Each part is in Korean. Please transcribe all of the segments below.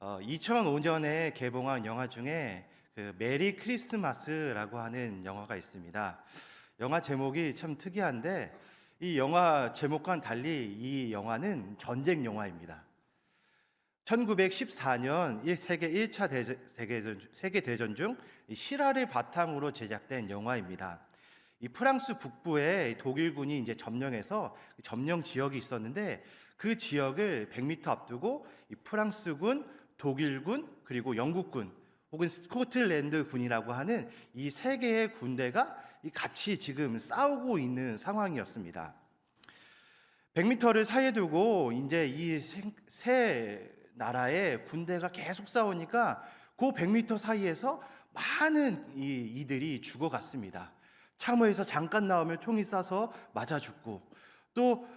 2005년에 개봉한 영화 중에 그 메리 크리스마스라고 하는 영화가 있습니다. 영화 제목이 참 특이한데 이 영화 제목과는 달리 이 영화는 전쟁 영화입니다. 1914년 이 세계 1차 세계대전 중 실화를 바탕으로 제작된 영화입니다. 이 프랑스 북부에 독일군이 이제 점령해서 점령 지역이 있었는데 그 지역을 100m 앞두고 이 프랑스군, 독일군, 그리고 영국군 혹은 스코틀랜드 군이라고 하는 이 세 개의 군대가 같이 지금 싸우고 있는 상황이었습니다. 100m를 사이에 두고 이제 이 세 나라의 군대가 계속 싸우니까 그 100m 사이에서 많은 이들이 죽어갔습니다. 참호에서 잠깐 나오면 총이 쏴서 맞아 죽고, 또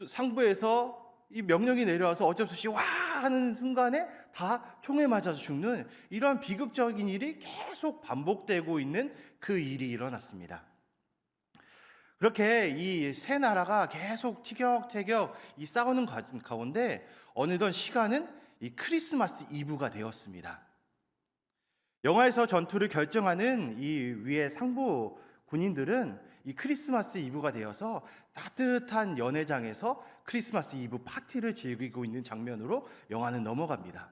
상부에서 이 명령이 내려와서 어쩔 수 없이 와 하는 순간에 다 총에 맞아서 죽는 이런 비극적인 일이 계속 반복되고 있는 그 일이 일어났습니다. 그렇게 이 세 나라가 계속 티격태격 이 싸우는 가운데 어느덧 시간은 이 크리스마스 이브가 되었습니다. 영화에서 전투를 결정하는 이 위의 상부 군인들은 이 크리스마스 이브가 되어서 따뜻한 연회장에서 크리스마스 이브 파티를 즐기고 있는 장면으로 영화는 넘어갑니다.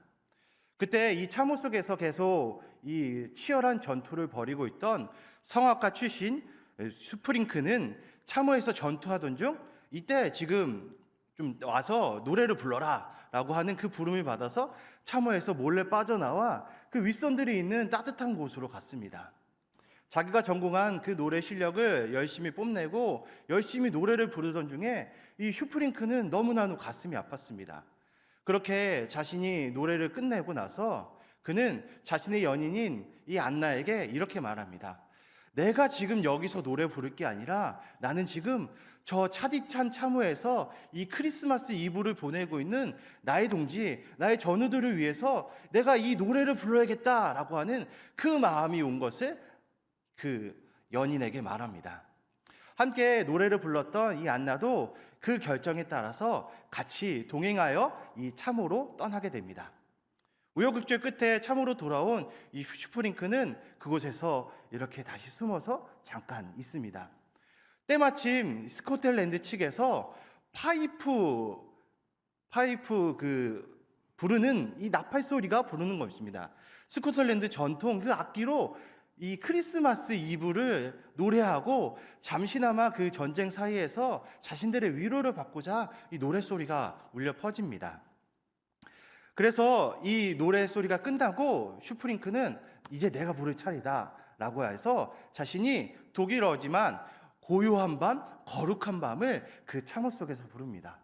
그때 이 참호 속에서 계속 이 치열한 전투를 벌이고 있던 성악가 출신 슈프링크는 참호에서 전투하던 중 이때 지금 좀 와서 노래를 불러라 라고 하는 그 부름을 받아서 참호에서 몰래 빠져나와 그 윗선들이 있는 따뜻한 곳으로 갔습니다. 자기가 전공한 그 노래 실력을 열심히 뽐내고 열심히 노래를 부르던 중에 이 슈프링크는 너무나도 가슴이 아팠습니다. 그렇게 자신이 노래를 끝내고 나서 그는 자신의 연인인 이 안나에게 이렇게 말합니다. 내가 지금 여기서 노래 부를 게 아니라 나는 지금 저 차디찬 참호에서 이 크리스마스 이브를 보내고 있는 나의 동지, 나의 전우들을 위해서 내가 이 노래를 불러야겠다라고 하는 그 마음이 온 것을 그 연인에게 말합니다. 함께 노래를 불렀던 이 안나도 그 결정에 따라서 같이 동행하여 이 참호로 떠나게 됩니다. 우여곡절 끝에 참호로 돌아온 이 슈프링크는 그곳에서 이렇게 다시 숨어서 잠깐 있습니다. 때마침 스코틀랜드 측에서 파이프 부르는 이 나팔 소리가 부르는 것입니다. 스코틀랜드 전통 그 악기로 이 크리스마스 이브를 노래하고 잠시나마 그 전쟁 사이에서 자신들의 위로를 받고자 이 노랫소리가 울려 퍼집니다. 그래서 이 노래소리가 끝나고 슈프링크는 이제 내가 부를 차례다 라고 해서 자신이 독일어지만 고요한 밤, 거룩한 밤을 그 참호 속에서 부릅니다.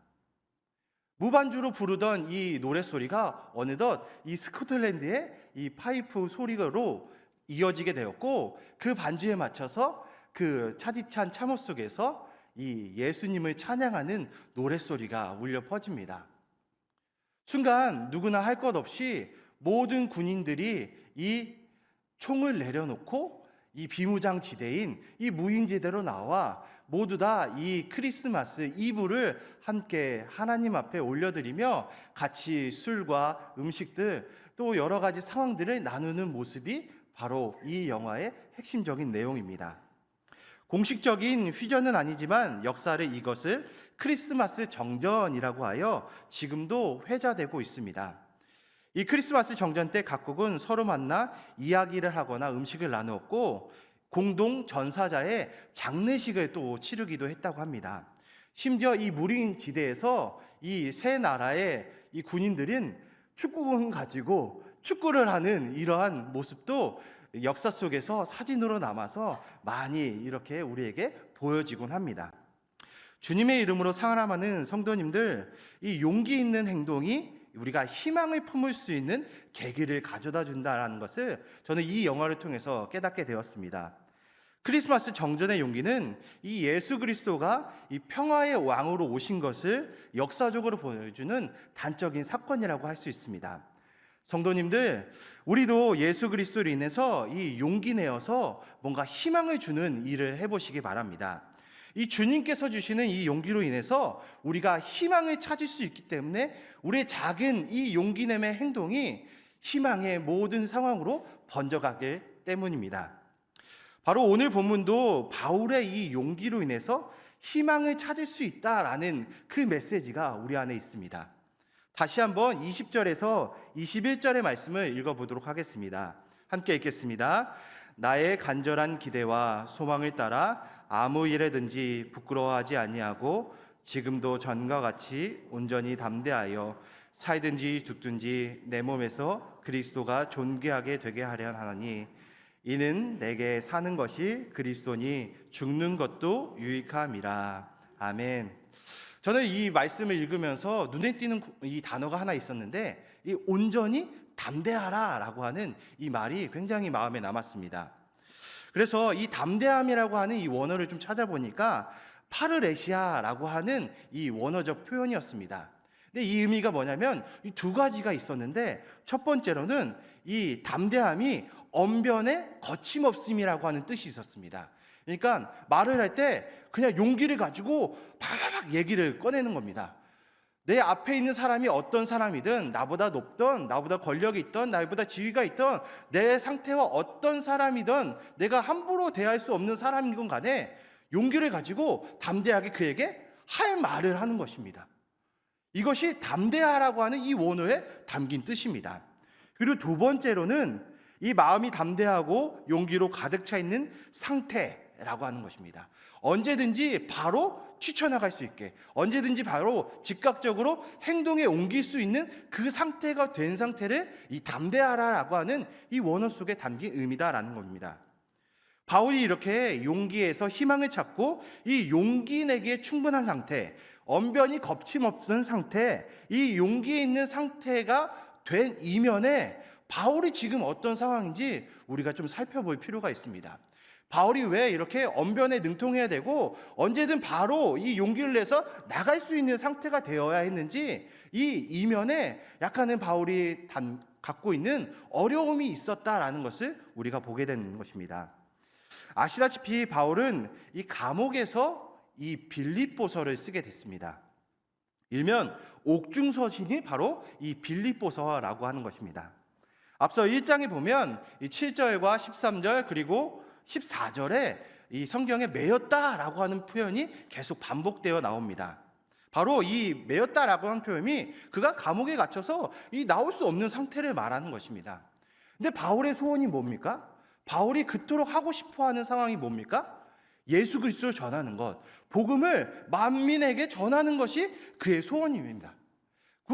무반주로 부르던 이 노랫소리가 어느덧 이 스코틀랜드의 이 파이프 소리로 이어지게 되었고 그 반주에 맞춰서 그 차디찬 참호 속에서 이 예수님을 찬양하는 노랫소리가 울려 퍼집니다. 순간 누구나 할 것 없이 모든 군인들이 이 총을 내려놓고 이 비무장지대인 이 무인지대로 나와 모두 다 이 크리스마스 이브를 함께 하나님 앞에 올려드리며 같이 술과 음식들 또 여러 가지 상황들을 나누는 모습이 바로 이 영화의 핵심적인 내용입니다. 공식적인 휘저는 아니지만 역사를 이것을 크리스마스 정전이라고 하여 지금도 회자되고 있습니다. 이 크리스마스 정전 때 각국은 서로 만나 이야기를 하거나 음식을 나누었고 공동 전사자의 장례식을 또 치르기도 했다고 합니다. 심지어 이 무인 지대에서 이 세 나라의 이 군인들은 축구공 가지고 축구를 하는 이러한 모습도 역사 속에서 사진으로 남아서 많이 이렇게 우리에게 보여지곤 합니다. 주님의 이름으로 사랑하는 성도님들, 이 용기 있는 행동이 우리가 희망을 품을 수 있는 계기를 가져다 준다는 것을 저는 이 영화를 통해서 깨닫게 되었습니다. 크리스마스 정전의 용기는 이 예수 그리스도가 이 평화의 왕으로 오신 것을 역사적으로 보여주는 단적인 사건이라고 할 수 있습니다. 성도님들, 우리도 예수 그리스도로 인해서 이 용기 내어서 뭔가 희망을 주는 일을 해보시기 바랍니다. 이 주님께서 주시는 이 용기로 인해서 우리가 희망을 찾을 수 있기 때문에 우리의 작은 이 용기 내의 행동이 희망의 모든 상황으로 번져가기 때문입니다. 바로 오늘 본문도 바울의 이 용기로 인해서 희망을 찾을 수 있다라는 그 메시지가 우리 안에 있습니다. 다시 한번 20절에서 21절의 말씀을 읽어보도록 하겠습니다. 함께 읽겠습니다. 나의 간절한 기대와 소망을 따라 아무 일에든지 부끄러워하지 아니하고 지금도 전과 같이 온전히 담대하여 살든지 죽든지 내 몸에서 그리스도가 존귀하게 되게 하려 하나니 이는 내게 사는 것이 그리스도니 죽는 것도 유익함이라. 아멘. 저는 이 말씀을 읽으면서 눈에 띄는 이 단어가 하나 있었는데 이 온전히 담대하라 라고 하는 이 말이 굉장히 마음에 남았습니다. 그래서 이 담대함이라고 하는 이 원어를 좀 찾아보니까 파르레시아라고 하는 이 원어적 표현이었습니다. 근데 이 의미가 뭐냐면 이 두 가지가 있었는데 첫 번째로는 이 담대함이 언변의 거침없음이라고 하는 뜻이 있었습니다. 그러니까 말을 할 때 그냥 용기를 가지고 팍팍 얘기를 꺼내는 겁니다. 내 앞에 있는 사람이 어떤 사람이든 나보다 높든 나보다 권력이 있든 나보다 지위가 있든 내 상태와 어떤 사람이든 내가 함부로 대할 수 없는 사람이건 간에 용기를 가지고 담대하게 그에게 할 말을 하는 것입니다. 이것이 담대하라고 하는 이 원어에 담긴 뜻입니다. 그리고 두 번째로는 이 마음이 담대하고 용기로 가득 차 있는 상태라고 하는 것입니다. 언제든지 바로 뛰쳐나갈 수 있게, 언제든지 바로 즉각적으로 행동에 옮길 수 있는 그 상태가 된 상태를 이 담대하라라고 하는 이 원어 속에 담긴 의미다라는 겁니다. 바울이 이렇게 용기에서 희망을 찾고 이 용기 내기에 충분한 상태, 언변이 거침없는 상태, 이 용기에 있는 상태가 된 이면에 바울이 지금 어떤 상황인지 우리가 좀 살펴볼 필요가 있습니다. 바울이 왜 이렇게 언변에 능통해야 되고 언제든 바로 이 용기를 내서 나갈 수 있는 상태가 되어야 했는지 이 이면에 약간은 바울이 갖고 있는 어려움이 있었다라는 것을 우리가 보게 되는 것입니다. 아시다시피 바울은 이 감옥에서 이 빌립보서를 쓰게 됐습니다. 일면 옥중서신이 바로 이 빌립보서라고 하는 것입니다. 앞서 1장에 보면 이 7절과 13절 그리고 14절에 이 성경에 매였다라고 하는 표현이 계속 반복되어 나옵니다. 바로 이 매였다라고 하는 표현이 그가 감옥에 갇혀서 이 나올 수 없는 상태를 말하는 것입니다. 근데 바울의 소원이 뭡니까? 바울이 그토록 하고 싶어하는 상황이 뭡니까? 예수 그리스도를 전하는 것, 복음을 만민에게 전하는 것이 그의 소원입니다.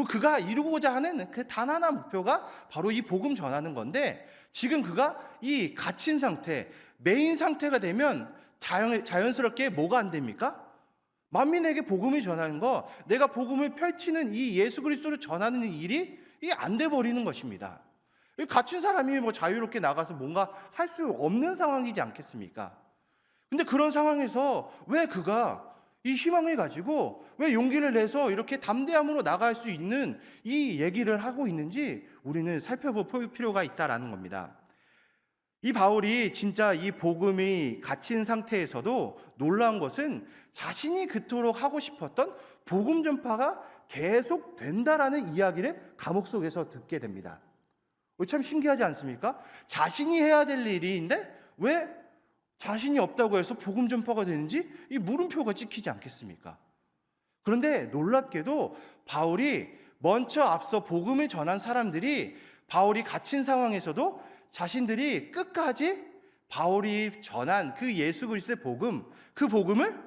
그가 이루고자 하는 그 단 하나 목표가 바로 이 복음 전하는 건데 지금 그가 이 갇힌 상태, 메인 상태가 되면 자연스럽게 뭐가 안 됩니까? 만민에게 복음을 전하는 거, 내가 복음을 펼치는 이 예수 그리스도를 전하는 일이 안 돼 버리는 것입니다. 갇힌 사람이 뭐 자유롭게 나가서 뭔가 할 수 없는 상황이지 않겠습니까? 근데 그런 상황에서 왜 그가 이 희망을 가지고 왜 용기를 내서 이렇게 담대함으로 나갈 수 있는 이 얘기를 하고 있는지 우리는 살펴볼 필요가 있다라는 겁니다. 이 바울이 진짜 이 복음이 갇힌 상태에서도 놀라운 것은 자신이 그토록 하고 싶었던 복음 전파가 계속 된다라는 이야기를 감옥 속에서 듣게 됩니다. 참 신기하지 않습니까? 자신이 해야 될 일인데 왜 자신이 없다고 해서 복음 전파가 되는지 이 물음표가 찍히지 않겠습니까? 그런데 놀랍게도 바울이 먼저 앞서 복음을 전한 사람들이 바울이 갇힌 상황에서도 자신들이 끝까지 바울이 전한 그 예수 그리스도의 복음, 그 복음을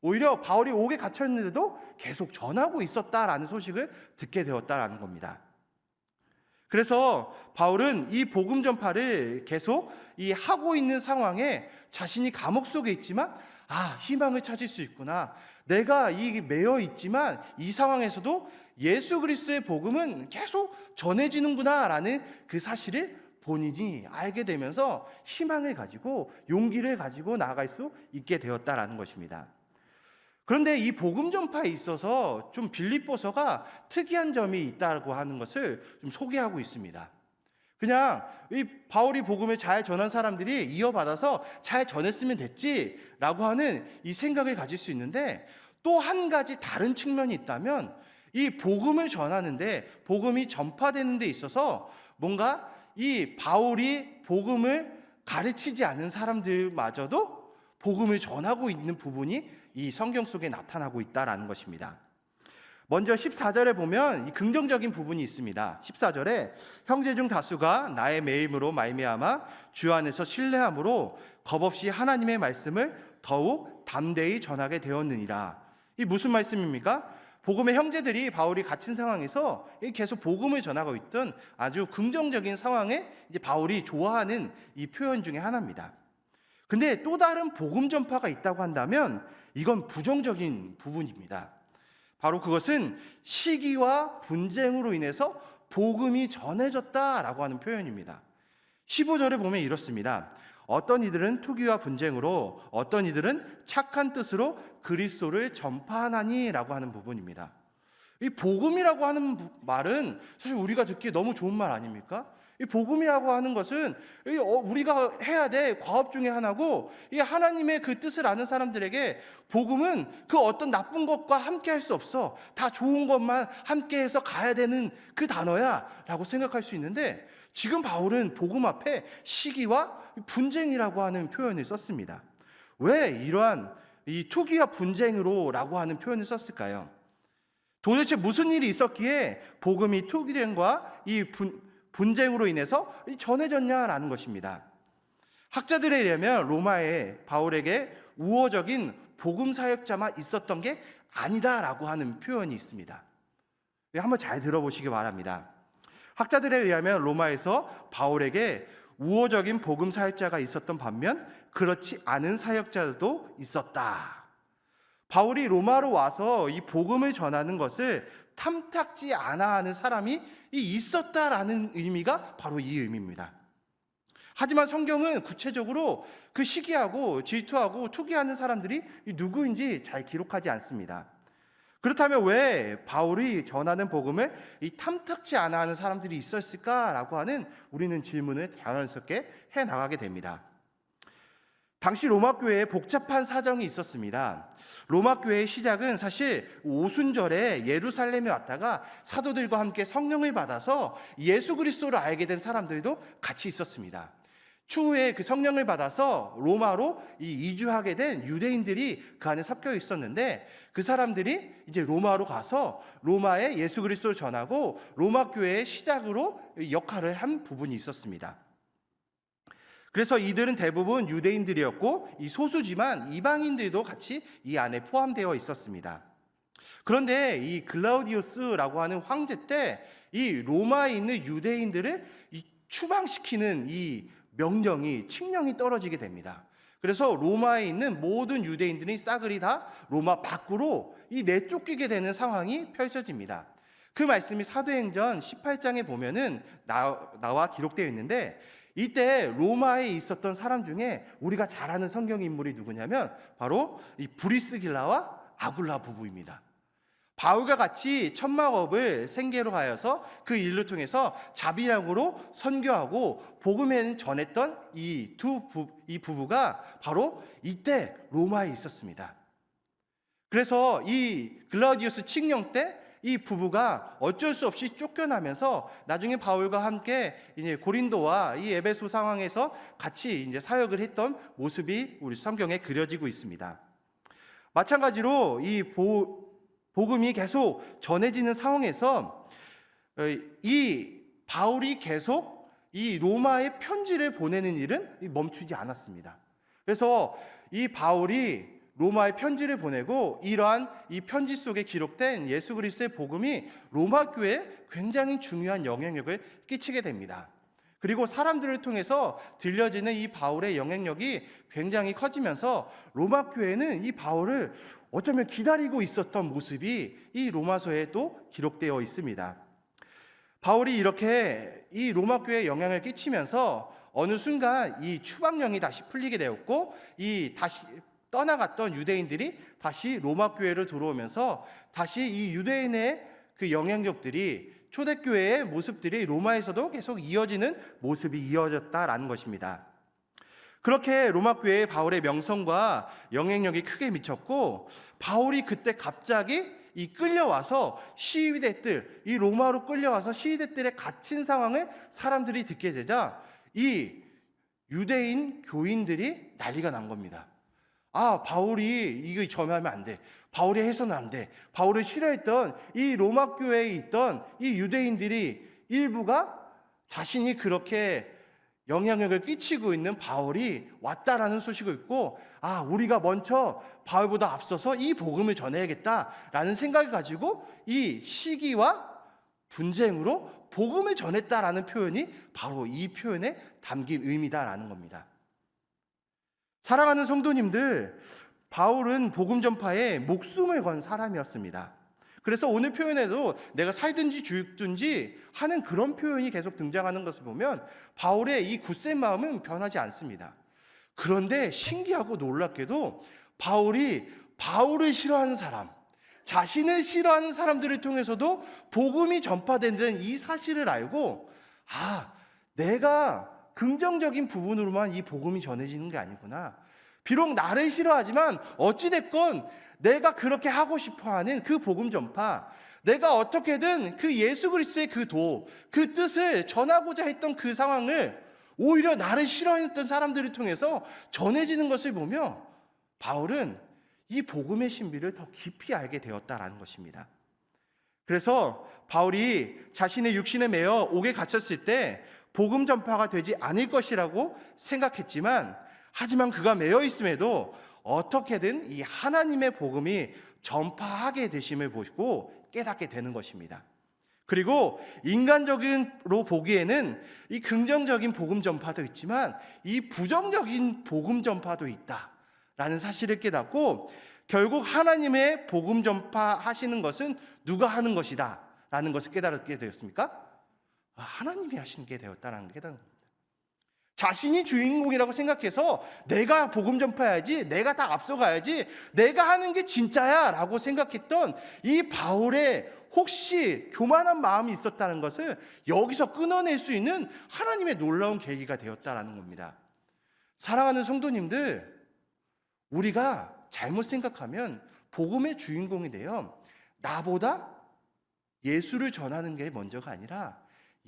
오히려 바울이 옥에 갇혔는데도 계속 전하고 있었다라는 소식을 듣게 되었다라는 겁니다. 그래서 바울은 이 복음 전파를 계속 이 하고 있는 상황에 자신이 감옥 속에 있지만 희망을 찾을 수 있구나. 내가 이 매여 있지만 이 상황에서도 예수 그리스도의 복음은 계속 전해지는구나라는 그 사실을 본인이 알게 되면서 희망을 가지고 용기를 가지고 나아갈 수 있게 되었다라는 것입니다. 그런데 이 복음 전파에 있어서 좀 빌립보서가 특이한 점이 있다고 하는 것을 좀 소개하고 있습니다. 그냥 이 바울이 복음을 잘 전한 사람들이 이어받아서 잘 전했으면 됐지라고 하는 이 생각을 가질 수 있는데, 또 한 가지 다른 측면이 있다면 이 복음을 전하는데, 복음이 전파되는 데 있어서 뭔가 이 바울이 복음을 가르치지 않은 사람들마저도 복음을 전하고 있는 부분이 이 성경 속에 나타나고 있다라는 것입니다. 먼저 14절에 보면 이 긍정적인 부분이 있습니다. 14절에 형제 중 다수가 나의 매임으로 말미암아 주 안에서 신뢰함으로 겁없이 하나님의 말씀을 더욱 담대히 전하게 되었느니라. 이 무슨 말씀입니까? 복음의 형제들이 바울이 갇힌 상황에서 계속 복음을 전하고 있던 아주 긍정적인 상황에 이제 바울이 좋아하는 이 표현 중에 하나입니다. 근데 또 다른 복음 전파가 있다고 한다면 이건 부정적인 부분입니다. 바로 그것은 시기와 분쟁으로 인해서 복음이 전해졌다라고 하는 표현입니다. 15절에 보면 이렇습니다. 어떤 이들은 투기와 분쟁으로, 어떤 이들은 착한 뜻으로 그리스도를 전파하나니라고 하는 부분입니다. 이 복음이라고 하는 말은 사실 우리가 듣기에 너무 좋은 말 아닙니까? 이 복음이라고 하는 것은 우리가 해야 될 과업 중에 하나고, 이 하나님의 그 뜻을 아는 사람들에게 복음은 그 어떤 나쁜 것과 함께 할 수 없어, 다 좋은 것만 함께 해서 가야 되는 그 단어야 라고 생각할 수 있는데, 지금 바울은 복음 앞에 시기와 분쟁이라고 하는 표현을 썼습니다. 왜 이러한 이 투기와 분쟁으로 라고 하는 표현을 썼을까요? 도대체 무슨 일이 있었기에 복음이 투기쟁과 이 분쟁으로 인해서 전해졌냐라는 것입니다. 학자들에 의하면 로마에 바울에게 우호적인 복음 사역자만 있었던 게 아니다라고 하는 표현이 있습니다. 한번 잘 들어보시기 바랍니다. 학자들에 의하면 로마에서 바울에게 우호적인 복음 사역자가 있었던 반면 그렇지 않은 사역자도 있었다. 바울이 로마로 와서 이 복음을 전하는 것을 탐탁지 않아 하는 사람이 있었다라는 의미가 바로 이 의미입니다. 하지만 성경은 구체적으로 그 시기하고 질투하고 투기하는 사람들이 누구인지 잘 기록하지 않습니다. 그렇다면 왜 바울이 전하는 복음을 이 탐탁지 않아 하는 사람들이 있었을까라고 하는 우리는 질문을 자연스럽게 해나가게 됩니다. 당시 로마 교회에 복잡한 사정이 있었습니다. 로마 교회의 시작은 사실 오순절에 예루살렘에 왔다가 사도들과 함께 성령을 받아서 예수 그리스도를 알게 된 사람들도 같이 있었습니다. 추후에 그 성령을 받아서 로마로 이주하게 된 유대인들이 그 안에 섞여 있었는데, 그 사람들이 이제 로마로 가서 로마에 예수 그리스도를 전하고 로마 교회의 시작으로 역할을 한 부분이 있었습니다. 그래서 이들은 대부분 유대인들이었고, 이 소수지만 이방인들도 같이 이 안에 포함되어 있었습니다. 그런데 이 글라우디우스라고 하는 황제 때 이 로마에 있는 유대인들을 추방시키는 이 칙령이 떨어지게 됩니다. 그래서 로마에 있는 모든 유대인들이 싸그리 다 로마 밖으로 내쫓기게 되는 상황이 펼쳐집니다. 그 말씀이 사도행전 18장에 보면은 나와 기록되어 있는데, 이때 로마에 있었던 사람 중에 우리가 잘 아는 성경 인물이 누구냐면 바로 이 브리스길라와 아굴라 부부입니다. 바울과 같이 천막업을 생계로 하여서 그 일을 통해서 자비량으로 선교하고 복음을 전했던 이 부부가 바로 이때 로마에 있었습니다. 그래서 이 글라우디우스 칙령 때 이 부부가 어쩔 수 없이 쫓겨나면서 나중에 바울과 함께 이제 고린도와 이 에베소 상황에서 같이 이제 사역을 했던 모습이 우리 성경에 그려지고 있습니다. 마찬가지로 이 복음이 계속 전해지는 상황에서 이 바울이 계속 이 로마에 편지를 보내는 일은 멈추지 않았습니다. 그래서 이 바울이 로마에 편지를 보내고, 이러한 이 편지 속에 기록된 예수 그리스도의 복음이 로마 교회에 굉장히 중요한 영향력을 끼치게 됩니다. 그리고 사람들을 통해서 들려지는 이 바울의 영향력이 굉장히 커지면서 로마 교회는 이 바울을 어쩌면 기다리고 있었던 모습이 이 로마서에도 기록되어 있습니다. 바울이 이렇게 이 로마 교회에 영향을 끼치면서 어느 순간 이 추방령이 다시 풀리게 되었고, 이 다시 떠나갔던 유대인들이 다시 로마 교회로 들어오면서 다시 이 유대인의 그 영향력들이 초대교회의 모습들이 로마에서도 계속 이어지는 모습이 이어졌다라는 것입니다. 그렇게 로마 교회의 바울의 명성과 영향력이 크게 미쳤고, 바울이 그때 갑자기 이 끌려와서 시위대들, 이 로마로 끌려와서 시위대들의 갇힌 상황을 사람들이 듣게 되자 이 유대인 교인들이 난리가 난 겁니다. 아, 바울이 이거 점하면 안 돼. 바울이 해서는 안 돼. 바울을 싫어했던 이 로마 교회에 있던 이 유대인들이 일부가 자신이 그렇게 영향력을 끼치고 있는 바울이 왔다라는 소식을 듣고, 아, 우리가 먼저 바울보다 앞서서 이 복음을 전해야겠다라는 생각을 가지고 이 시기와 분쟁으로 복음을 전했다라는 표현이 바로 이 표현에 담긴 의미다라는 겁니다. 사랑하는 성도님들, 바울은 복음 전파에 목숨을 건 사람이었습니다. 그래서 오늘 표현에도 내가 살든지 죽든지 하는 그런 표현이 계속 등장하는 것을 보면 바울의 이 굳센 마음은 변하지 않습니다. 그런데 신기하고 놀랍게도 바울이 바울을 싫어하는 사람, 자신을 싫어하는 사람들을 통해서도 복음이 전파된다는 이 사실을 알고, 아, 내가 긍정적인 부분으로만 이 복음이 전해지는 게 아니구나. 비록 나를 싫어하지만 어찌됐건 내가 그렇게 하고 싶어하는 그 복음 전파, 내가 어떻게든 그 예수 그리스도의 그 뜻을 전하고자 했던 그 상황을 오히려 나를 싫어했던 사람들을 통해서 전해지는 것을 보며 바울은 이 복음의 신비를 더 깊이 알게 되었다라는 것입니다. 그래서 바울이 자신의 육신에 매여 옥에 갇혔을 때 복음 전파가 되지 않을 것이라고 생각했지만, 하지만 그가 매여 있음에도 어떻게든 이 하나님의 복음이 전파하게 되심을 보고 깨닫게 되는 것입니다. 그리고 인간적으로 보기에는 이 긍정적인 복음 전파도 있지만 이 부정적인 복음 전파도 있다라는 사실을 깨닫고, 결국 하나님의 복음 전파하시는 것은 누가 하는 것이다 라는 것을 깨닫게 되었습니까? 하나님이 하시는 게 되었다는 게 깨닫는 겁니다. 자신이 주인공이라고 생각해서 내가 복음 전파해야지, 내가 다 앞서가야지, 내가 하는 게 진짜야 라고 생각했던 이 바울의 혹시 교만한 마음이 있었다는 것을 여기서 끊어낼 수 있는 하나님의 놀라운 계기가 되었다는 겁니다. 사랑하는 성도님들, 우리가 잘못 생각하면 복음의 주인공이 되어 나보다 예수를 전하는 게 먼저가 아니라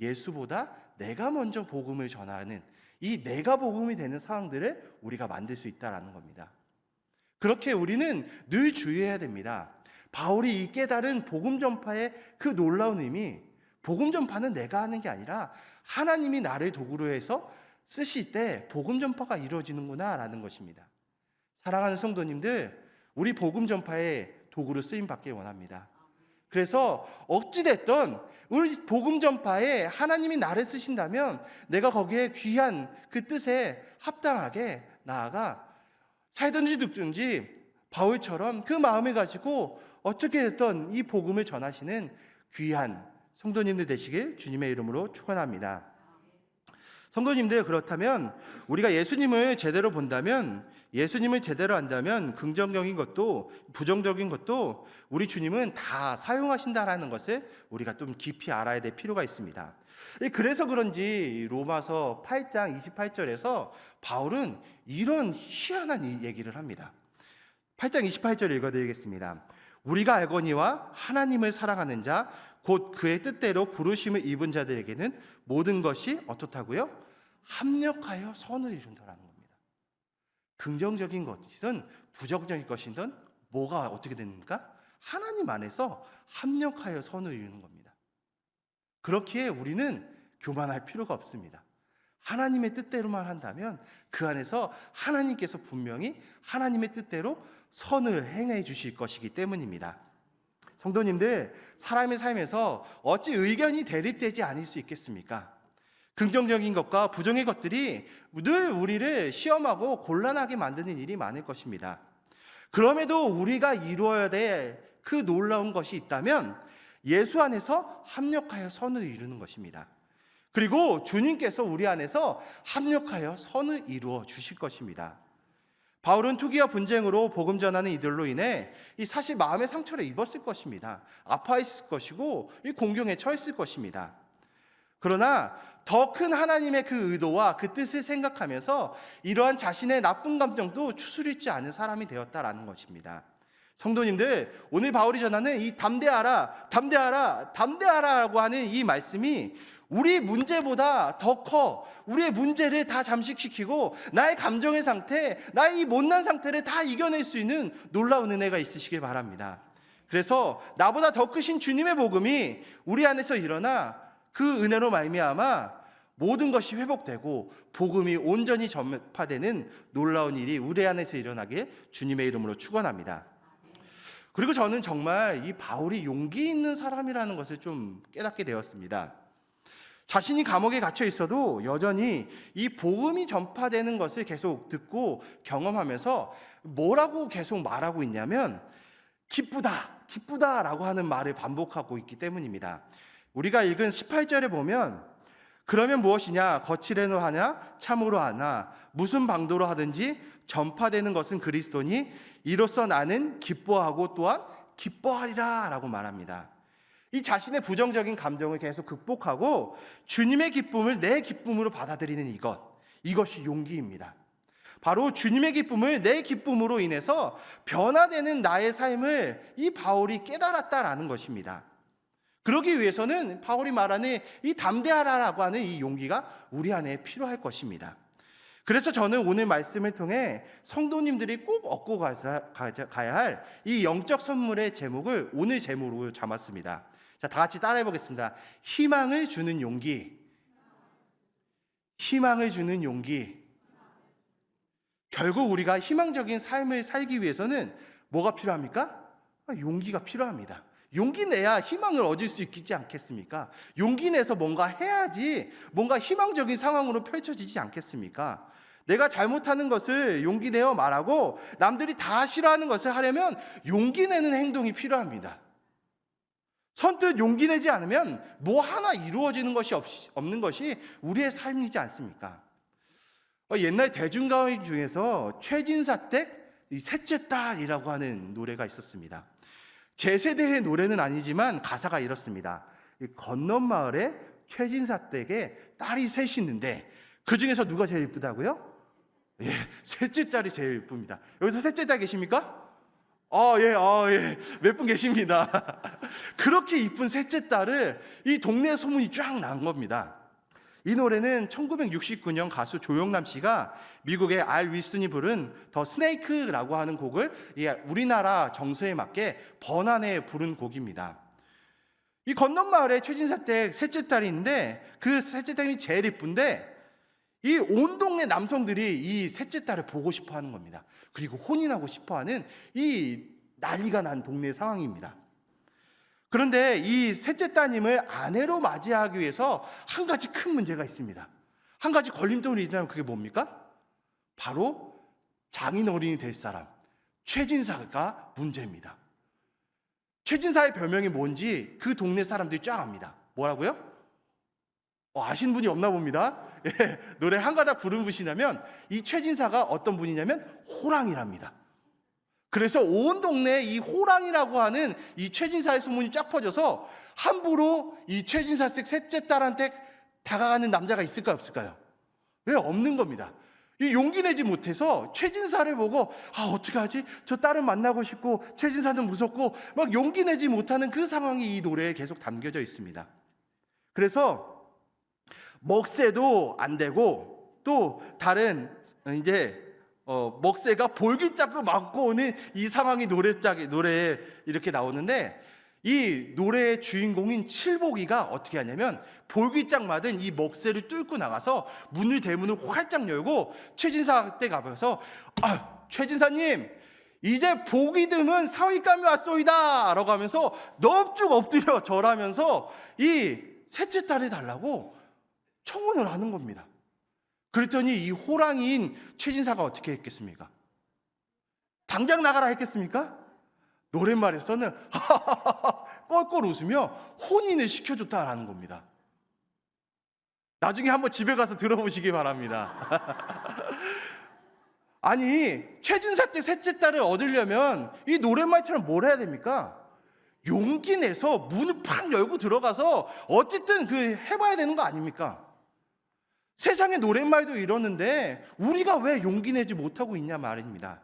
예수보다 내가 먼저 복음을 전하는 이 내가 복음이 되는 상황들을 우리가 만들 수 있다는 겁니다. 그렇게 우리는 늘 주의해야 됩니다. 바울이 이 깨달은 복음 전파의 그 놀라운 의미, 복음 전파는 내가 하는 게 아니라 하나님이 나를 도구로 해서 쓰실 때 복음 전파가 이루어지는구나 라는 것입니다. 사랑하는 성도님들, 우리 복음 전파의 도구로 쓰임 받길 원합니다. 그래서 어찌됐든 우리 복음 전파에 하나님이 나를 쓰신다면 내가 거기에 귀한 그 뜻에 합당하게 나아가 살든지 죽든지 바울처럼 그 마음을 가지고 어떻게 됐든 이 복음을 전하시는 귀한 성도님들 되시길 주님의 이름으로 축원합니다. 성도님들, 그렇다면 우리가 예수님을 제대로 본다면, 예수님을 제대로 안다면 긍정적인 것도 부정적인 것도 우리 주님은 다 사용하신다라는 것을 우리가 좀 깊이 알아야 될 필요가 있습니다. 그래서 그런지 로마서 8장 28절에서 바울은 이런 희한한 얘기를 합니다. 8장 28절 읽어드리겠습니다. 우리가 알거니와 하나님을 사랑하는 자 곧 그의 뜻대로 부르심을 입은 자들에게는 모든 것이 어떻다고요? 합력하여 선을 이룬다라는 겁니다. 긍정적인 것이든 부정적인 것이든 뭐가 어떻게 됩니까? 하나님 안에서 합력하여 선을 이루는 겁니다. 그렇기에 우리는 교만할 필요가 없습니다. 하나님의 뜻대로만 한다면 그 안에서 하나님께서 분명히 하나님의 뜻대로 선을 행해 주실 것이기 때문입니다. 성도님들, 사람의 삶에서 어찌 의견이 대립되지 않을 수 있겠습니까? 긍정적인 것과 부정의 것들이 늘 우리를 시험하고 곤란하게 만드는 일이 많을 것입니다. 그럼에도 우리가 이루어야 될 그 놀라운 것이 있다면 예수 안에서 합력하여 선을 이루는 것입니다. 그리고 주님께서 우리 안에서 합력하여 선을 이루어 주실 것입니다. 바울은 투기와 분쟁으로 복음 전하는 이들로 인해 이 사실 마음의 상처를 입었을 것입니다. 아파했을 것이고 이 공경에 처했을 것입니다. 그러나 더 큰 하나님의 그 의도와 그 뜻을 생각하면서 이러한 자신의 나쁜 감정도 추스리지 않은 사람이 되었다라는 것입니다. 성도님들, 오늘 바울이 전하는 이 담대하라, 담대하라, 담대하라라고 하는 이 말씀이 우리 문제보다 더 커. 우리의 문제를 다 잠식시키고 나의 감정의 상태, 나의 이 못난 상태를 다 이겨낼 수 있는 놀라운 은혜가 있으시길 바랍니다. 그래서 나보다 더 크신 주님의 복음이 우리 안에서 일어나 그 은혜로 말미암아 모든 것이 회복되고 복음이 온전히 전파되는 놀라운 일이 우리 안에서 일어나길 주님의 이름으로 축원합니다. 그리고 저는 정말 이 바울이 용기 있는 사람이라는 것을 좀 깨닫게 되었습니다. 자신이 감옥에 갇혀 있어도 여전히 이 복음이 전파되는 것을 계속 듣고 경험하면서 뭐라고 계속 말하고 있냐면 기쁘다, 기쁘다라고 하는 말을 반복하고 있기 때문입니다. 우리가 읽은 18절에 보면 그러면 무엇이냐? 거칠애노 하냐? 참으로 하나? 무슨 방도로 하든지 전파되는 것은 그리스도니 이로써 나는 기뻐하고 또한 기뻐하리라 라고 말합니다. 이 자신의 부정적인 감정을 계속 극복하고 주님의 기쁨을 내 기쁨으로 받아들이는 이것이 용기입니다. 바로 주님의 기쁨을 내 기쁨으로 인해서 변화되는 나의 삶을 이 바울이 깨달았다라는 것입니다. 그러기 위해서는 바울이 말하는 이 담대하라라고 하는 이 용기가 우리 안에 필요할 것입니다. 그래서 저는 오늘 말씀을 통해 성도님들이 꼭 얻고 가야 할 이 영적 선물의 제목을 오늘 제목으로 잡았습니다. 자, 다 같이 따라해 보겠습니다. 희망을 주는 용기. 희망을 주는 용기. 결국 우리가 희망적인 삶을 살기 위해서는 뭐가 필요합니까? 용기가 필요합니다. 용기 내야 희망을 얻을 수 있지 않겠습니까? 용기 내서 뭔가 해야지 뭔가 희망적인 상황으로 펼쳐지지 않겠습니까? 내가 잘못하는 것을 용기 내어 말하고 남들이 다 싫어하는 것을 하려면 용기 내는 행동이 필요합니다. 선뜻 용기 내지 않으면 뭐 하나 이루어지는 것이 없는 것이 우리의 삶이지 않습니까? 옛날 대중가요 중에서 최진사댁 셋째 딸이라고 하는 노래가 있었습니다. 제 세대의 노래는 아니지만 가사가 이렇습니다. 건넌마을에 최진사댁에 딸이 셋이 있는데 그 중에서 누가 제일 이쁘다고요? 예, 셋째 딸이 제일 이쁩니다. 여기서 셋째 딸 계십니까? 예, 몇 분 계십니다. 그렇게 이쁜 셋째 딸을 이 동네 소문이 쫙 난 겁니다. 이 노래는 1969년 가수 조영남 씨가 미국의 알 윌슨이 부른 더 스네이크라고 하는 곡을 우리나라 정서에 맞게 번안해 부른 곡입니다. 이 건넌마을에 최진사댁 셋째 딸이 있는데 그 셋째 딸이 제일 이쁜데 이 온 동네 남성들이 이 셋째 딸을 보고 싶어 하는 겁니다. 그리고 혼인하고 싶어 하는 이 난리가 난 동네 상황입니다. 그런데 이 셋째 따님을 아내로 맞이하기 위해서 한 가지 큰 문제가 있습니다. 한 가지 걸림돌이 있다면 그게 뭡니까? 바로 장인어른이 될 사람, 최진사가 문제입니다. 최진사의 별명이 뭔지 그 동네 사람들이 쫙 압니다. 뭐라고요? 아시는 분이 없나 봅니다. 예, 노래 한 가닥 부르시냐면 이 최진사가 어떤 분이냐면 호랑이랍니다. 그래서 온 동네에 이 호랑이라고 하는 이 최진사의 소문이 쫙 퍼져서 함부로 이 최진사댁 셋째 딸한테 다가가는 남자가 있을까요, 없을까요? 왜? 없는 겁니다. 이 용기 내지 못해서 최진사를 보고 어떡하지? 저 딸은 만나고 싶고 최진사는 무섭고 막 용기 내지 못하는 그 상황이 이 노래에 계속 담겨져 있습니다. 그래서 먹새도 안 되고 또 다른 먹새가 볼기짝도 맞고 오는 이 상황이 노래에 이렇게 나오는데 이 노래의 주인공인 칠복이가 어떻게 하냐면 볼기짝 맞은 이 먹새를 뚫고 나가서 대문을 활짝 열고 최진사 댁 앞에서 최진사님 이제 복이 드문 사위감이 왔소이다 라고 하면서 넙죽 엎드려 절하면서 이 셋째 딸을 달라고 청혼을 하는 겁니다. 그랬더니 이 호랑이인 최진사가 어떻게 했겠습니까? 당장 나가라 했겠습니까? 노랫말에서는 껄껄 웃으며 혼인을 시켜줬다라는 겁니다. 나중에 한번 집에 가서 들어보시기 바랍니다. 아니, 최준사 때 셋째 딸을 얻으려면 이 노랫말처럼 뭘 해야 됩니까? 용기 내서 문을 팍 열고 들어가서 어쨌든 해봐야 되는 거 아닙니까? 세상의 노랫말도 이러는데 우리가 왜 용기 내지 못하고 있냐 말입니다.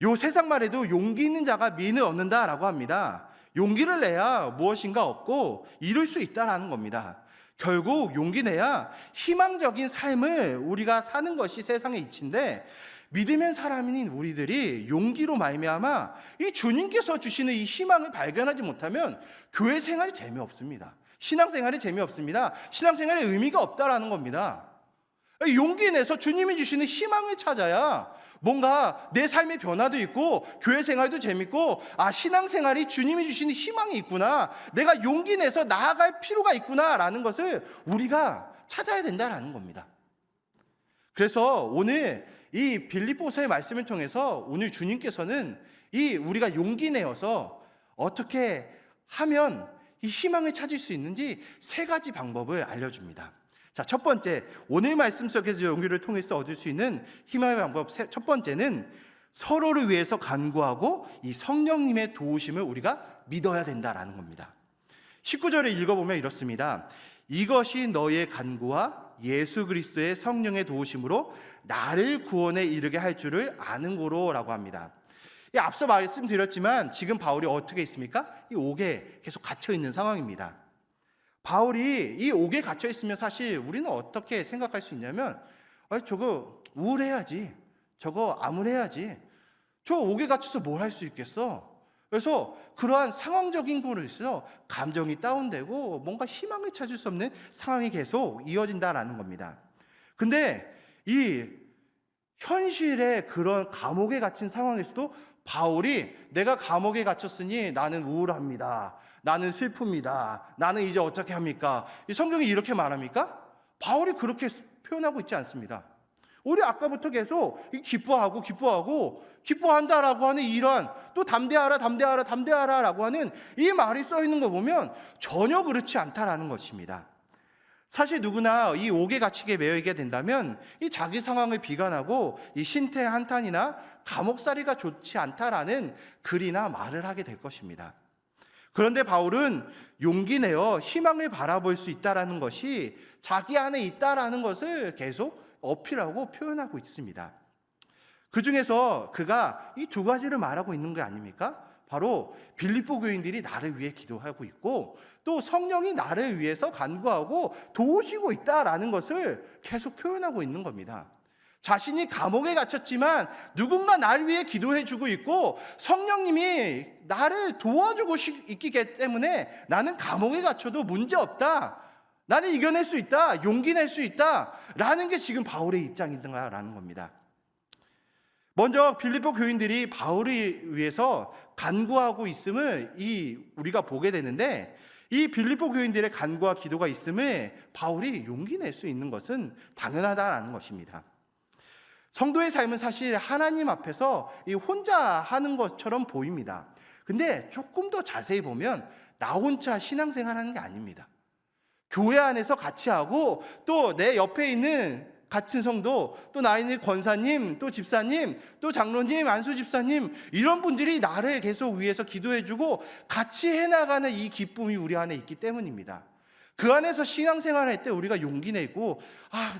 요 세상 말에도 용기 있는 자가 미인을 얻는다라고 합니다. 용기를 내야 무엇인가 얻고 이룰 수 있다라는 겁니다. 결국 용기 내야 희망적인 삶을 우리가 사는 것이 세상의 이치인데, 믿음의 사람인 우리들이 용기로 말미암아 이 주님께서 주시는 이 희망을 발견하지 못하면 교회 생활이 재미없습니다. 신앙생활이 재미없습니다. 신앙생활에 의미가 없다라는 겁니다. 용기 내서 주님이 주시는 희망을 찾아야 뭔가 내 삶의 변화도 있고 교회 생활도 재밌고, 신앙생활이 주님이 주시는 희망이 있구나, 내가 용기 내서 나아갈 필요가 있구나라는 것을 우리가 찾아야 된다라는 겁니다. 그래서 오늘 이 빌립보서의 말씀을 통해서 오늘 주님께서는 우리가 용기 내어서 어떻게 하면 이 희망을 찾을 수 있는지 3가지 방법을 알려줍니다. 자, 첫 번째, 오늘 말씀 속에서 용기를 통해서 얻을 수 있는 희망의 방법 첫 번째는 서로를 위해서 간구하고 이 성령님의 도우심을 우리가 믿어야 된다라는 겁니다. 19절을 읽어보면 이렇습니다. 이것이 너의 간구와 예수 그리스도의 성령의 도우심으로 나를 구원에 이르게 할 줄을 아는 고로 라고 합니다. 앞서 말씀드렸지만 지금 바울이 어떻게 있습니까? 이 옥에 계속 갇혀 있는 상황입니다. 바울이 이 옥에 갇혀 있으면 사실 우리는 어떻게 생각할 수 있냐면, 저거 우울해야지, 저거 암울해야지, 저 옥에 갇혀서 뭘 할 수 있겠어. 그래서 그러한 상황적인 거로 있어 감정이 다운되고 뭔가 희망을 찾을 수 없는 상황이 계속 이어진다라는 겁니다. 근데 이 현실의 그런 감옥에 갇힌 상황에서도 바울이 내가 감옥에 갇혔으니 나는 우울합니다, 나는 슬픕니다, 나는 이제 어떻게 합니까? 이 성경이 이렇게 말합니까? 바울이 그렇게 표현하고 있지 않습니다. 우리 아까부터 계속 기뻐한다라고 하는 이러한, 또 담대하라라고 하는 이 말이 써 있는 거 보면 전혀 그렇지 않다라는 것입니다. 사실 누구나 이 옥에 갇히게 매여 있게 된다면 이 자기 상황을 비관하고 이 신태 한탄이나 감옥살이가 좋지 않다라는 글이나 말을 하게 될 것입니다. 그런데 바울은 용기 내어 희망을 바라볼 수 있다라는 것이 자기 안에 있다라는 것을 계속 어필하고 표현하고 있습니다. 그 중에서 그가 이 2가지를 말하고 있는 게 아닙니까? 바로 빌립보 교인들이 나를 위해 기도하고 있고, 또 성령이 나를 위해서 간구하고 도우시고 있다라는 것을 계속 표현하고 있는 겁니다. 자신이 감옥에 갇혔지만 누군가 나를 위해 기도해주고 있고 성령님이 나를 도와주고 있기 때문에 나는 감옥에 갇혀도 문제없다, 나는 이겨낼 수 있다, 용기 낼 수 있다 라는 게 지금 바울의 입장이라는 겁니다. 먼저 빌립보 교인들이 바울을 위해서 간구하고 있음을 우리가 보게 되는데, 이 빌립보 교인들의 간구와 기도가 있음을 바울이 용기 낼 수 있는 것은 당연하다라는 것입니다. 성도의 삶은 사실 하나님 앞에서 혼자 하는 것처럼 보입니다. 근데 조금 더 자세히 보면 나 혼자 신앙생활하는 게 아닙니다. 교회 안에서 같이 하고, 또 내 옆에 있는 같은 성도, 또 나 있는 권사님, 또 집사님, 또 장로님, 안수 집사님, 이런 분들이 나를 계속 위해서 기도해주고 같이 해나가는 이 기쁨이 우리 안에 있기 때문입니다. 그 안에서 신앙생활할 때 우리가 용기 내고,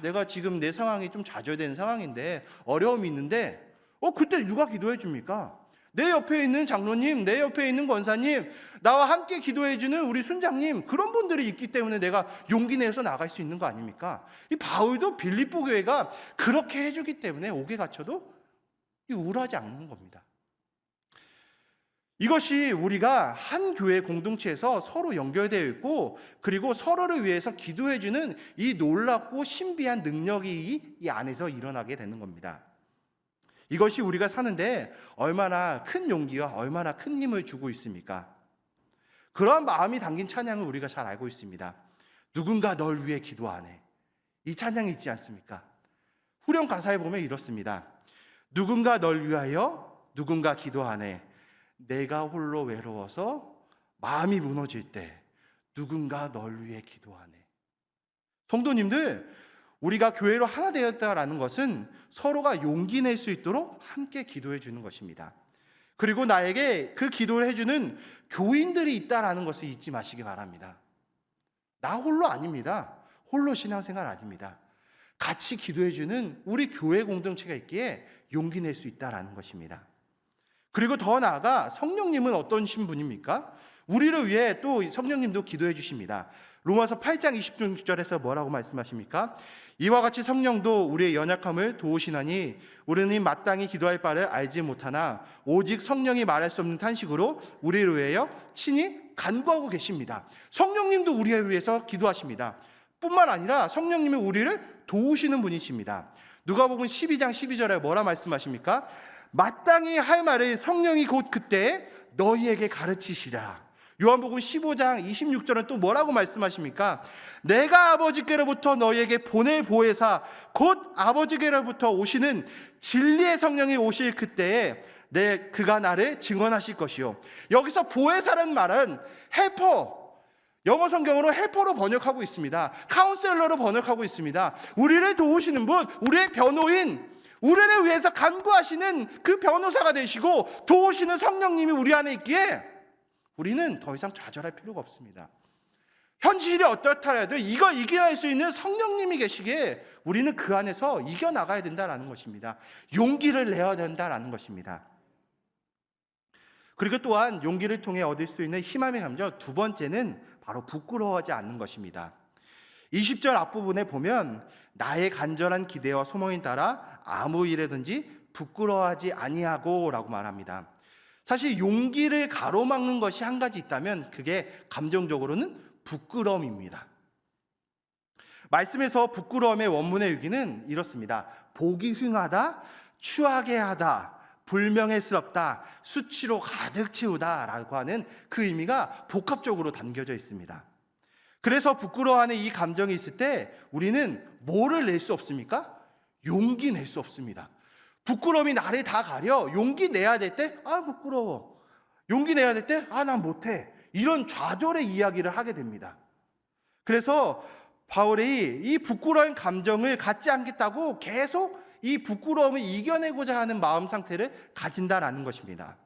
내가 지금 내 상황이 좀 좌절되는 상황인데, 어려움이 있는데, 그때 누가 기도해 줍니까? 내 옆에 있는 장로님, 내 옆에 있는 권사님, 나와 함께 기도해주는 우리 순장님, 그런 분들이 있기 때문에 내가 용기 내서 나갈 수 있는 거 아닙니까? 이 바울도 빌립보 교회가 그렇게 해주기 때문에 옥에 갇혀도 우울하지 않는 겁니다. 이것이 우리가 한 교회 공동체에서 서로 연결되어 있고, 그리고 서로를 위해서 기도해주는 이 놀랍고 신비한 능력이 이 안에서 일어나게 되는 겁니다. 이것이 우리가 사는데 얼마나 큰 용기와 얼마나 큰 힘을 주고 있습니까? 그러한 마음이 담긴 찬양을 우리가 잘 알고 있습니다. 누군가 널 위해 기도하네, 이 찬양이 있지 않습니까? 후렴 가사에 보면 이렇습니다. 누군가 널 위하여 누군가 기도하네, 내가 홀로 외로워서 마음이 무너질 때 누군가 널 위해 기도하네. 성도님들, 우리가 교회로 하나 되었다라는 것은 서로가 용기 낼 수 있도록 함께 기도해 주는 것입니다. 그리고 나에게 그 기도를 해주는 교인들이 있다라는 것을 잊지 마시기 바랍니다. 나 홀로 아닙니다. 홀로 신앙생활 아닙니다. 같이 기도해주는 우리 교회 공동체가 있기에 용기 낼 수 있다라는 것입니다. 그리고 더 나아가 성령님은 어떤 신분입니까? 우리를 위해 또 성령님도 기도해 주십니다. 로마서 8장 26절에서 뭐라고 말씀하십니까? 이와 같이 성령도 우리의 연약함을 도우시나니 우리는 마땅히 기도할 바를 알지 못하나 오직 성령이 말할 수 없는 탄식으로 우리를 위하여 친히 간구하고 계십니다. 성령님도 우리를 위해서 기도하십니다. 뿐만 아니라 성령님이 우리를 도우시는 분이십니다. 누가복음 12장 12절에 뭐라 말씀하십니까? 마땅히 할 말을 성령이 곧 그때 너희에게 가르치시라. 요한복음 15장 26절은 또 뭐라고 말씀하십니까? 내가 아버지께로부터 너희에게 보낼 보혜사 곧 아버지께로부터 오시는 진리의 성령이 오실 그때에 그가 나를 증언하실 것이요. 여기서 보혜사라는 말은 헬퍼, 영어 성경으로 헬퍼로 번역하고 있습니다. 카운셀러로 번역하고 있습니다. 우리를 도우시는 분, 우리의 변호인, 우리를 위해서 간구하시는 그 변호사가 되시고 도우시는 성령님이 우리 안에 있기에 우리는 더 이상 좌절할 필요가 없습니다. 현실이 어떻더라도 이걸 이겨낼 수 있는 성령님이 계시기에 우리는 그 안에서 이겨나가야 된다는 것입니다. 용기를 내야 된다는 것입니다. 그리고 또한 용기를 통해 얻을 수 있는 희망의 감정 두 번째는 바로 부끄러워하지 않는 것입니다. 20절 앞부분에 보면 나의 간절한 기대와 소망에 따라 아무 일에든지 부끄러워하지 아니하고 라고 말합니다. 사실 용기를 가로막는 것이 한 가지 있다면 그게 감정적으로는 부끄러움입니다. 말씀에서 부끄러움의 원문의 의기는 이렇습니다. 보기 흉하다, 추하게 하다, 불명예스럽다, 수치로 가득 채우다 라고 하는 그 의미가 복합적으로 담겨져 있습니다. 그래서 부끄러워하는 이 감정이 있을 때 우리는 뭐를 낼 수 없습니까? 용기 낼 수 없습니다. 부끄러움이 나를 다 가려 용기 내야 될 때 부끄러워, 용기 내야 될 때 난 못해, 이런 좌절의 이야기를 하게 됩니다. 그래서 바울이 이 부끄러운 감정을 갖지 않겠다고 계속 이 부끄러움을 이겨내고자 하는 마음 상태를 가진다라는 것입니다.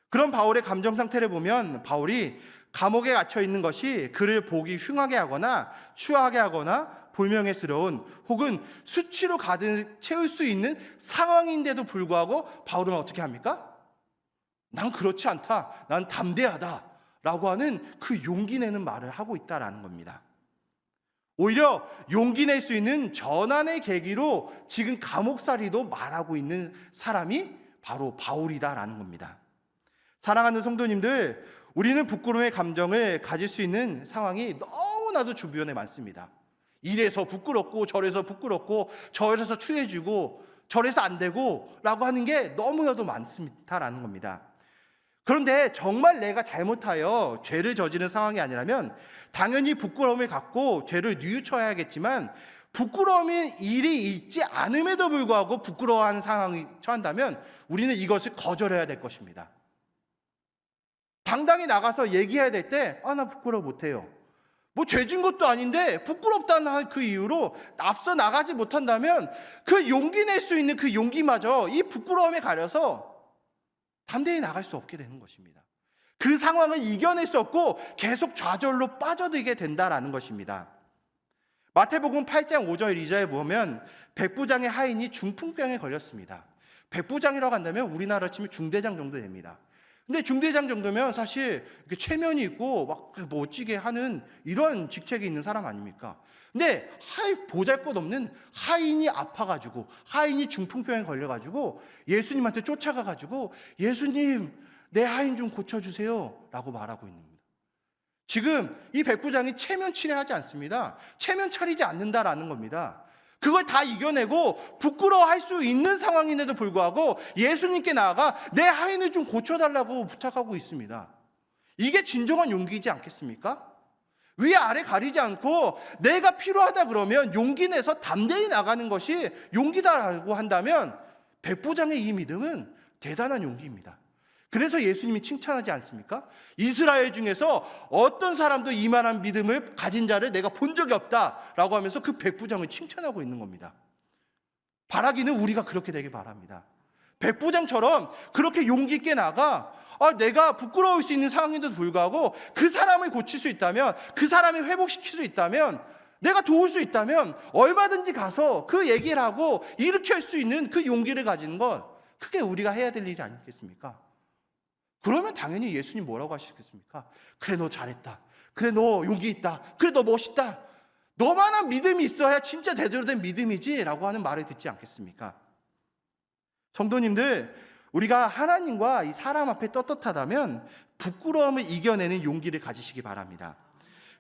그런 바울의 감정 상태를 보면 바울이 감옥에 갇혀 있는 것이 그를 보기 흉하게 하거나 추하게 하거나 불명예스러운 혹은 수치로 가득 채울 수 있는 상황인데도 불구하고 바울은 어떻게 합니까? 난 그렇지 않다, 난 담대하다 라고 하는 그 용기 내는 말을 하고 있다라는 겁니다. 오히려 용기 낼 수 있는 전환의 계기로 지금 감옥살이도 말하고 있는 사람이 바로 바울이다라는 겁니다. 사랑하는 성도님들, 우리는 부끄러움의 감정을 가질 수 있는 상황이 너무나도 주변에 많습니다. 이래서 부끄럽고 저래서 부끄럽고 저래서 추해지고 저래서 안 되고 라고 하는 게 너무나도 많다라는 겁니다. 그런데 정말 내가 잘못하여 죄를 저지른 상황이 아니라면 당연히 부끄러움을 갖고 죄를 뉘우쳐야겠지만 부끄러움이 일이 있지 않음에도 불구하고 부끄러워하는 상황이 처한다면 우리는 이것을 거절해야 될 것입니다. 당당히 나가서 얘기해야 될 때 나 부끄러워 못해요. 뭐 죄진 것도 아닌데 부끄럽다는 그 이유로 앞서 나가지 못한다면 그 용기 낼 수 있는 그 용기마저 이 부끄러움에 가려서 담대히 나갈 수 없게 되는 것입니다. 그 상황을 이겨낼 수 없고 계속 좌절로 빠져들게 된다라는 것입니다. 마태복음 8장 5절 2절에 보면 백부장의 하인이 중풍병에 걸렸습니다. 백부장이라고 한다면 우리나라 치면 중대장 정도 됩니다. 근데 중대장 정도면 사실 체면이 있고 막 멋지게 하는 이런 직책이 있는 사람 아닙니까? 근데 보잘것없는 하인이 아파가지고 하인이 중풍병에 걸려가지고 예수님한테 쫓아가가지고 예수님 내 하인 좀 고쳐주세요 라고 말하고 있는 겁니다. 지금 이 백부장이 체면 치레하지 않습니다. 체면 차리지 않는다라는 겁니다. 그걸 다 이겨내고 부끄러워할 수 있는 상황인데도 불구하고 예수님께 나아가 내 하인을 좀 고쳐달라고 부탁하고 있습니다. 이게 진정한 용기이지 않겠습니까? 위아래 가리지 않고 내가 필요하다 그러면 용기 내서 담대히 나가는 것이 용기다라고 한다면 백부장의 이 믿음은 대단한 용기입니다. 그래서 예수님이 칭찬하지 않습니까? 이스라엘 중에서 어떤 사람도 이만한 믿음을 가진 자를 내가 본 적이 없다라고 하면서 그 백부장을 칭찬하고 있는 겁니다. 바라기는 우리가 그렇게 되길 바랍니다. 백부장처럼 그렇게 용기 있게 나가 내가 부끄러울 수 있는 상황인데도 불구하고 그 사람을 고칠 수 있다면, 그 사람을 회복시킬 수 있다면, 내가 도울 수 있다면 얼마든지 가서 그 얘기를 하고 일으킬 수 있는 그 용기를 가지는 것, 그게 우리가 해야 될 일이 아니겠습니까? 그러면 당연히 예수님 뭐라고 하시겠습니까? 그래, 너 잘했다. 그래, 너 용기 있다. 그래, 너 멋있다. 너만한 믿음이 있어야 진짜 제대로 된 믿음이지 라고 하는 말을 듣지 않겠습니까? 성도님들, 우리가 하나님과 이 사람 앞에 떳떳하다면 부끄러움을 이겨내는 용기를 가지시기 바랍니다.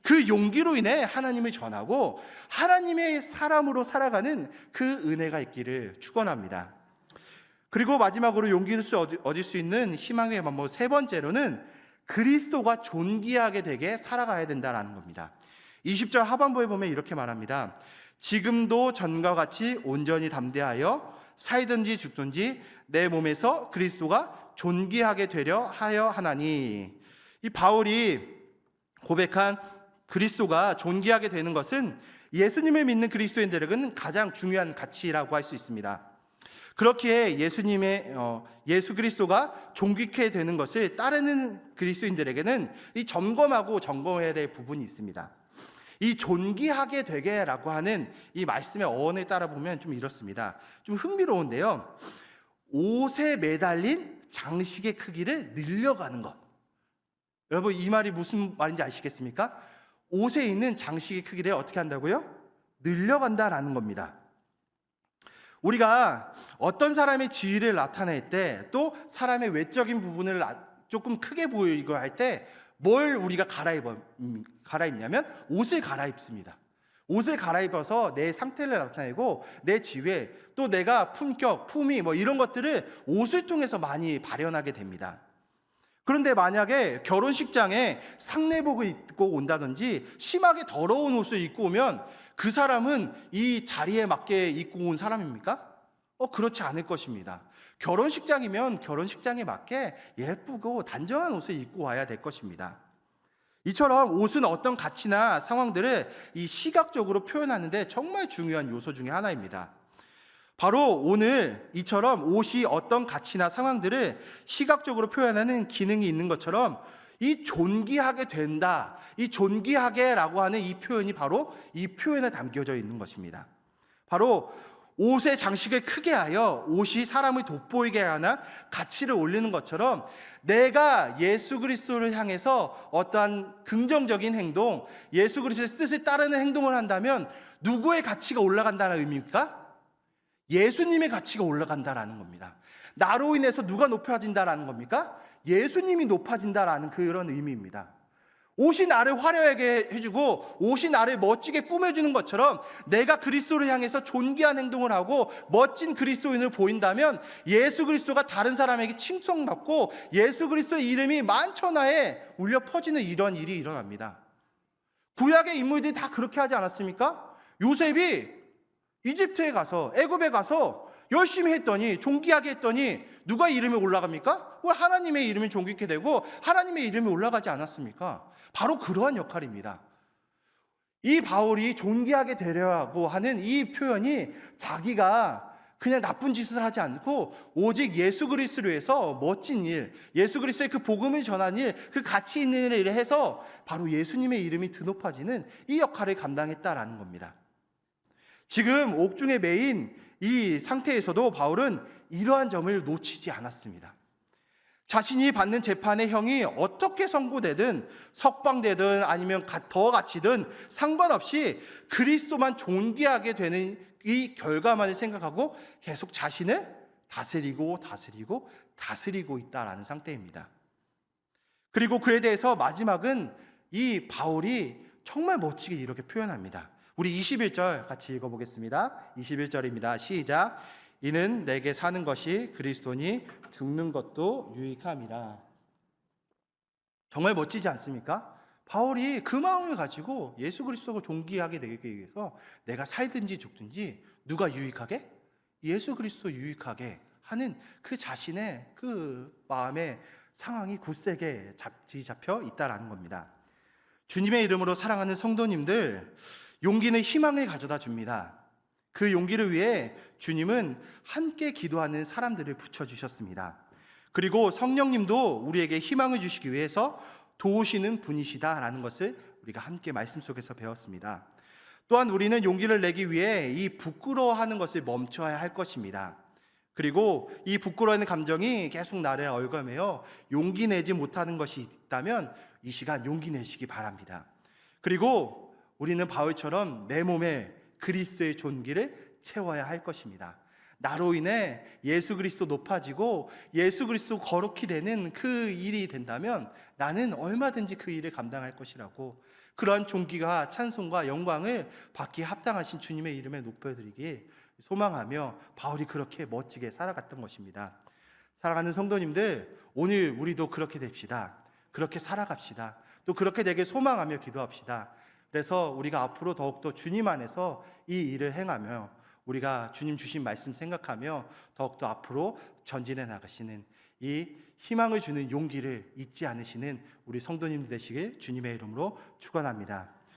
그 용기로 인해 하나님을 전하고 하나님의 사람으로 살아가는 그 은혜가 있기를 축원합니다. 그리고 마지막으로 용기를 얻을 수 있는 희망의 방법 세 번째로는 그리스도가 존귀하게 되게 살아가야 된다는 겁니다. 20절 하반부에 보면 이렇게 말합니다. 지금도 전과 같이 온전히 담대하여 살든지 죽든지 내 몸에서 그리스도가 존귀하게 되려 하여 하나니. 이 바울이 고백한 그리스도가 존귀하게 되는 것은 예수님을 믿는 그리스도인들에게는 가장 중요한 가치라고 할 수 있습니다. 그렇기에 예수 그리스도가 존귀케 되는 것을 따르는 그리스도인들에게는 이 점검하고 점검해야 될 부분이 있습니다. 이 존귀하게 되게라고 하는 이 말씀의 어원을 따라 보면 좀 이렇습니다. 좀 흥미로운데요. 옷에 매달린 장식의 크기를 늘려가는 것. 여러분, 이 말이 무슨 말인지 아시겠습니까? 옷에 있는 장식의 크기를 어떻게 한다고요? 늘려간다라는 겁니다. 우리가 어떤 사람의 지위를 나타낼 때, 또 사람의 외적인 부분을 조금 크게 보이고 할 때 뭘 우리가 갈아입냐면 옷을 갈아입습니다. 옷을 갈아입어서 내 상태를 나타내고 내 지위, 또 내가 품격, 품위 이런 것들을 옷을 통해서 많이 발현하게 됩니다. 그런데 만약에 결혼식장에 상례복을 입고 온다든지 심하게 더러운 옷을 입고 오면 그 사람은 이 자리에 맞게 입고 온 사람입니까? 그렇지 않을 것입니다. 결혼식장이면 결혼식장에 맞게 예쁘고 단정한 옷을 입고 와야 될 것입니다. 이처럼 옷은 어떤 가치나 상황들을 이 시각적으로 표현하는데 정말 중요한 요소 중에 하나입니다. 바로 오늘 이처럼 옷이 어떤 가치나 상황들을 시각적으로 표현하는 기능이 있는 것처럼 이 존귀하게 된다, 이 존귀하게라고 하는 이 표현이 바로 이 표현에 담겨져 있는 것입니다. 바로 옷의 장식을 크게 하여 옷이 사람을 돋보이게 하나 가치를 올리는 것처럼 내가 예수 그리스도를 향해서 어떠한 긍정적인 행동, 예수 그리스도의 뜻을 따르는 행동을 한다면 누구의 가치가 올라간다는 의미입니까? 예수님의 가치가 올라간다라는 겁니다. 나로 인해서 누가 높아진다라는 겁니까? 예수님이 높아진다라는 그런 의미입니다. 옷이 나를 화려하게 해주고 옷이 나를 멋지게 꾸며주는 것처럼 내가 그리스도를 향해서 존귀한 행동을 하고 멋진 그리스도인을 보인다면 예수 그리스도가 다른 사람에게 칭송받고 예수 그리스도의 이름이 만천하에 울려 퍼지는 이런 일이 일어납니다. 구약의 인물들이 다 그렇게 하지 않았습니까? 요셉이 이집트에 가서, 애굽에 가서 열심히 했더니, 존귀하게 했더니 누가 이름이 올라갑니까? 왜 하나님의 이름이 존귀케 되고 하나님의 이름이 올라가지 않았습니까? 바로 그러한 역할입니다. 이 바울이 존귀하게 되려고 하는 이 표현이 자기가 그냥 나쁜 짓을 하지 않고 오직 예수 그리스도를 위해서 멋진 일, 예수 그리스도의 그 복음을 전하는 일, 그 가치 있는 일을 해서 바로 예수님의 이름이 드높아지는 이 역할을 감당했다라는 겁니다. 지금 옥중에 매인 이 상태에서도 바울은 이러한 점을 놓치지 않았습니다. 자신이 받는 재판의 형이 어떻게 선고되든 석방되든 아니면 더 갇히든 상관없이 그리스도만 존귀하게 되는 이 결과만을 생각하고 계속 자신을 다스리고 있다라는 상태입니다. 그리고 그에 대해서 마지막은 이 바울이 정말 멋지게 이렇게 표현합니다. 우리 21절 같이 읽어보겠습니다. 21절입니다. 시작. 이는 내게 사는 것이 그리스도니 죽는 것도 유익함이라. 정말 멋지지 않습니까? 바울이 그 마음을 가지고 예수 그리스도가 존귀하게 되기 위해서 내가 살든지 죽든지 누가 유익하게? 예수 그리스도 유익하게 하는 그 자신의 그 마음에 상황이 굳세게 잡혀 있다라는 겁니다. 주님의 이름으로 사랑하는 성도님들, 용기는 희망을 가져다 줍니다. 그 용기를 위해 주님은 함께 기도하는 사람들을 붙여주셨습니다. 그리고 성령님도 우리에게 희망을 주시기 위해서 도우시는 분이시다라는 것을 우리가 함께 말씀 속에서 배웠습니다. 또한 우리는 용기를 내기 위해 이 부끄러워하는 것을 멈춰야 할 것입니다. 그리고 이 부끄러워하는 감정이 계속 나를 얽어매어 용기 내지 못하는 것이 있다면 이 시간 용기 내시기 바랍니다. 그리고 우리는 바울처럼 내 몸에 그리스도의 존귀를 채워야 할 것입니다. 나로 인해 예수 그리스도 높아지고 예수 그리스도 거룩히 되는 그 일이 된다면 나는 얼마든지 그 일을 감당할 것이라고, 그러한 존귀가 찬송과 영광을 받기에 합당하신 주님의 이름에 높여드리기 소망하며 바울이 그렇게 멋지게 살아갔던 것입니다. 사랑하는 성도님들, 오늘 우리도 그렇게 됩시다. 그렇게 살아갑시다. 또 그렇게 되길 소망하며 기도합시다. 그래서 우리가 앞으로 더욱더 주님 안에서 이 일을 행하며 우리가 주님 주신 말씀 생각하며 더욱더 앞으로 전진해 나가시는 이 희망을 주는 용기를 잊지 않으시는 우리 성도님들 되시길 주님의 이름으로 축원합니다.